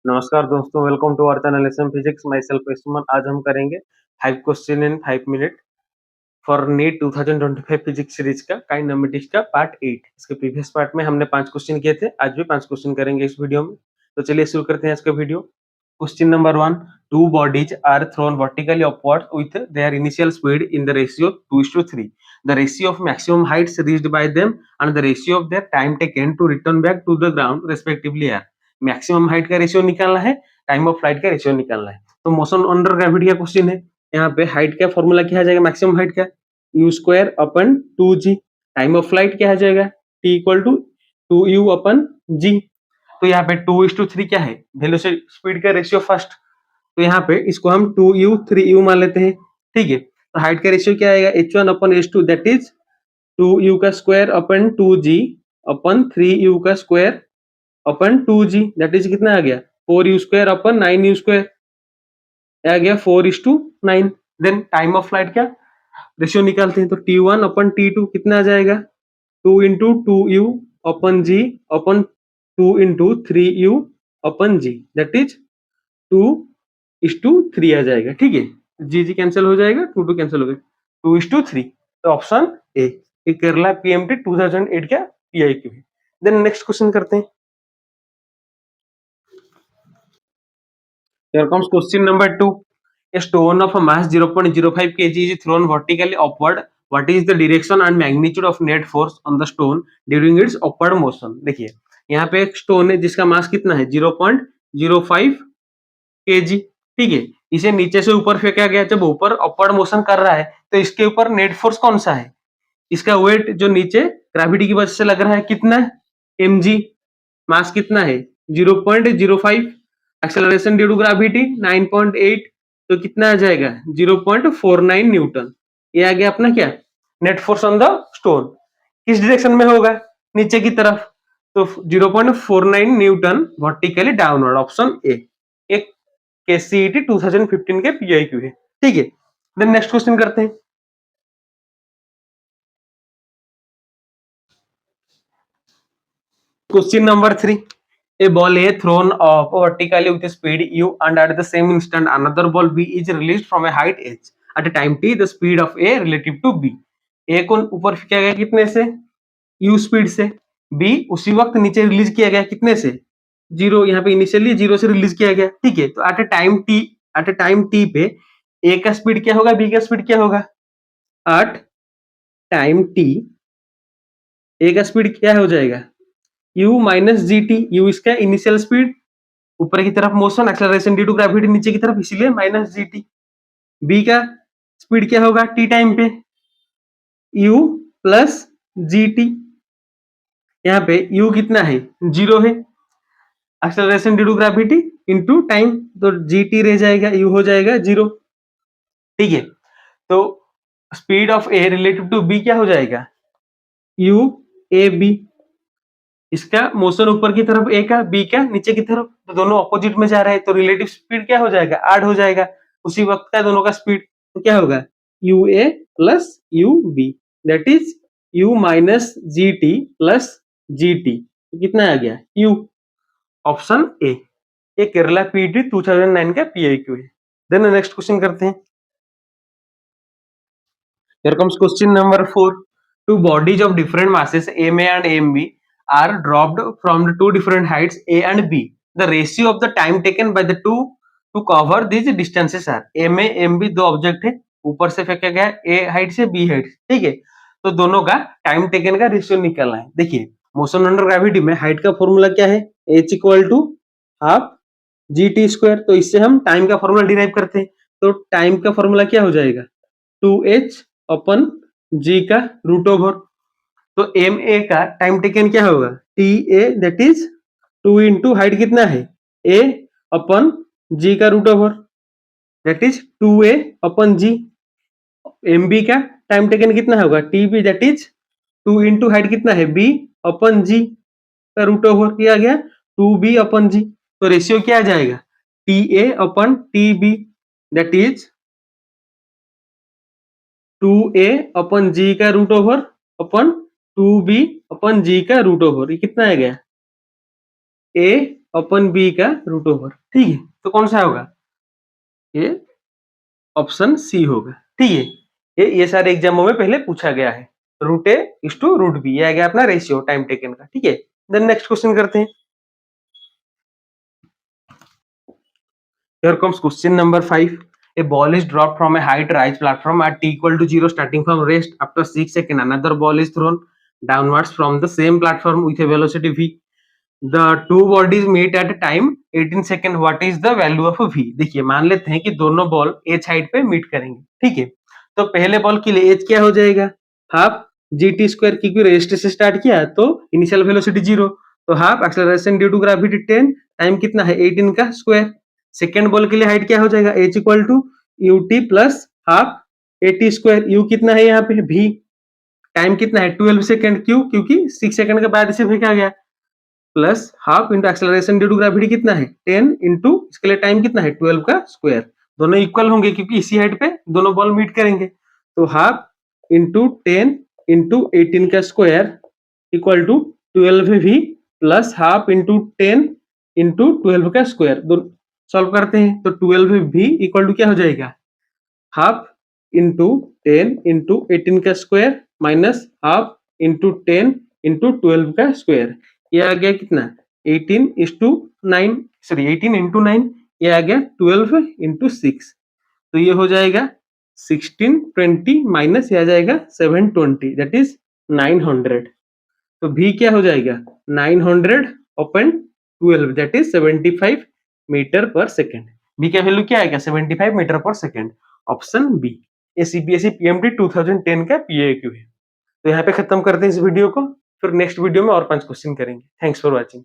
नमस्कार दोस्तों, welcome to our channel S M physics. Myself Suman. आज हम करेंगे 5 question in 5 minute for NEET 2025 physics series का काइनेमेटिक्स का पार्ट 8। इसके प्रीवियस पार्ट में हमने 5 क्वेश्चन किए थे, आज भी 5 क्वेश्चन करेंगे इस वीडियो में। तो चलिए शुरू करते हैं इसका video. Question number 1, two bodies are thrown vertically upward with their initial speed in the ratio 2:3. The ratio of maximum heights reached by them and the ratio of their time taken to return back to the ground respectively are. Maximum height का ratio निकालना है, time of flight का ratio निकालना है। तो motion under gravity का question है। यहाँ पे हाइट का फॉर्मूला क्या आ जाएगा, मैक्सिमम हाइट का u square upon 2g। Time of flight क्या आ जाएगा, t equal to 2u upon g। तो यहाँ पे 2:3 क्या है, वेलोसिटी स्पीड का रेशियो फर्स्ट। तो यहाँ पे इसको हम 2u 3u मान लेते हैं, ठीक है। तो हाइट का रेशियो क्या आएगा, h1 upon h2 that is 2u का स्क्वायर अपन 2g अपन 3u का square upon 2g that is कितना आ गया 4u square upon 9u square आ गया 4:9। देन टाइम ऑफ फ्लाइट क्या रेशियो निकालते हैं, तो t1 अपन t2 कितना आ जाएगा 2 into 2u upon g upon 2 into 3u upon g that is 2:3 आ जाएगा, ठीक है। जी कैंसिल हो जाएगा, 2 कैंसिल हो गया, 2:3। तो ऑप्शन ए केरला पीएमटी 2008 का पीआईक्यू है। देन नेक्स्ट क्वेश्चन करते हैं। Here comes question number 2. A stone of a mass 0.05 kg is thrown vertically upward. What is the direction and magnitude of net force on the stone during its upward motion? देखिए यहाँ पे एक stone है जिसका मास कितना है 0.05 kg, ठीक है। इसे नीचे से ऊपर फेंका गया, जब ऊपर अपवर्ड मोशन कर रहा है तो इसके ऊपर नेट फोर्स कौन सा है, इसका वेट जो नीचे ग्रेविटी की वजह से लग रहा है कितना है mg, मास कितना है 0.05, एक्सेलरेशन ड्यू टू ग्रेविटी 9.8, तो कितना आ जाएगा 0.49 न्यूटन। ये आ गया अपना क्या net force on the stone. किस डायरेक्शन में होगा, नीचे की तरफ, तो 0.49 Newton vertically downward, option A. एक केसीईटी 2015 के पीआईक्यू है, ठीक है। देन नेक्स्ट क्वेश्चन करते हैं। Question number 3, a ball A thrown up vertically with speed u and at the same instant another ball B is released from a height h at a time t. The speed of A relative to B. A को ऊपर फेंका गया कितने से, u speed से, B उसी वक्त नीचे रिलीज किया गया कितने से, 0। यहाँ पे इनिशियली 0 से रिलीज किया गया, ठीक है। तो एट अ टाइम t पे A का स्पीड क्या होगा, B का स्पीड क्या होगा, एट टाइम t A का स्पीड क्या हो जाएगा u minus G T. U इसका इनिशियल स्पीड, ऊपर की तरफ motion, acceleration due to gravity नीचे की तरफ, इसीलिए माइनस जी टी। बी का स्पीड क्या होगा टी टाइम पे, u प्लस जी टी। यहाँ पे u कितना है 0 है, acceleration due to gravity into time, तो जी टी रह जाएगा, u हो जाएगा 0, ठीक है। तो speed of A relative to B क्या हो जाएगा u ए बी। इसका मोशन ऊपर की तरफ ए का, बी का नीचे की तरफ, तो दोनों ऑपोजिट में जा रहे हैं, तो रिलेटिव स्पीड क्या हो जाएगा ऐड हो जाएगा उसी वक्त का दोनों का स्पीड। तो क्या होगा U A plus U B that is U minus G T plus G T, कितना आ गया यू, ऑप्शन ए। ये केरला पीटी 2009 का पीआईक्यू है। देन नेक्स्ट क्वेश्चन करते हैं। Here comes question number 4. Two bodies of different masses MA and MB are dropped from the two different heights A and B. The ratio of the time taken by the two to cover these distances are. MA MB दो object है, ऊपर से फेंका गया A height से B height, ठीक है। तो दोनों का टाइम टेकन का रेशियो निकालना है। देखिए मोशन अंडर ग्रेविटी में हाइट का फॉर्मूला क्या है, h equal to half G T square. तो इससे हम टाइम का फॉर्मूला डिराइव करते हैं, तो टाइम का फॉर्मूला क्या हो जाएगा 2h अपन जी का रूट ओवर। तो एम ए का टाइम टेकन क्या होगा T A that is 2 into height कितना है ए अपन जी का root over that is 2a upon G. M B का टाइम टेकन कितना होगा T B that is 2 into height कितना है बी अपन जी का रूट ओवर, किया गया 2b अपन जी। तो रेशियो क्या आ जाएगा T A upon T B that is 2a upon G का रूट ओवर अपन 2b अपन जी का रूट ओवर, ये कितना आ गया a अपन बी का रूट ओवर, ठीक है। तो कौन सा होगा, ये ऑप्शन सी होगा, ठीक है। ये सारे एग्जामों में पहले पूछा गया है, root A is to root B, ये आ गया अपना रेशियो टाइम टेकन का, ठीक है। देन नेक्स्ट क्वेश्चन करते हैं। Here comes question number 5. A ball is dropped from a height rise platform at t equal to 0 starting from rest. After 6 seconds, another ball is thrown downwards from the same platform with a velocity v. The two bodies meet at a time 18 second. What is the value of v? देखिए मान लेते हैं कि दोनों ball H height पे meet करेंगे, ठीक है। तो पहले बॉल के लिए एच क्या हो जाएगा, हाफ जी टी स्क्वायर, क्योंकि रेस्ट से स्टार्ट किया तो इनिशियल वेलोसिटी 0, तो half acceleration due to gravity 10, time कितना है 18 का स्क्वायर। सेकेंड बॉल के लिए हाइट क्या हो जाएगा, H equal to U T plus half A T square, U कितना है यहाँ पे भी, टाइम कितना है 12 सेकंड, क्यों, क्योंकि 6 सेकंड के बाद इसे फेंका गया, plus half into acceleration due to gravity कितना है 10 इंटू इसके लिए टाइम कितना है 12 का स्क्वायर, दोनों इक्वल होंगे क्योंकि इसी हाइट पे दोनों बॉल मीट करेंगे। तो हाफ इंटू 10 इंटू 18 का स्क्वायर इक्वल टू 12 भी प्लस हाफ इंटू 10 इंटू 12 का स्क्वायर, सॉल्व करते हैं तो 12 भी इक्वल टू क्या हो जाएगा, हाफ इंटू 10 इंटू 18 का square minus half into 10 into 12 का स्क्वायर, ये आ गया कितना 18 इज टू 9, सॉरी 18 इंटू 9, ये आ गया 12 इंटू 6, तो ये हो जाएगा 1620 माइनस ये आ जाएगा 720, दैट इज 900। तो भी क्या हो जाएगा 900 ओपन 12, दैट इज 75 मीटर पर सेकेंड। बी का वैल्यू क्या आएगा 75 मीटर पर सेकेंड, ऑप्शन बी। ये सीबीएसई पीएमटी 2010 का पीएक्यू है। तो यहाँ पे खत्म करते हैं इस वीडियो को, फिर नेक्स्ट वीडियो में और 5 क्वेश्चन करेंगे। Thanks for watching.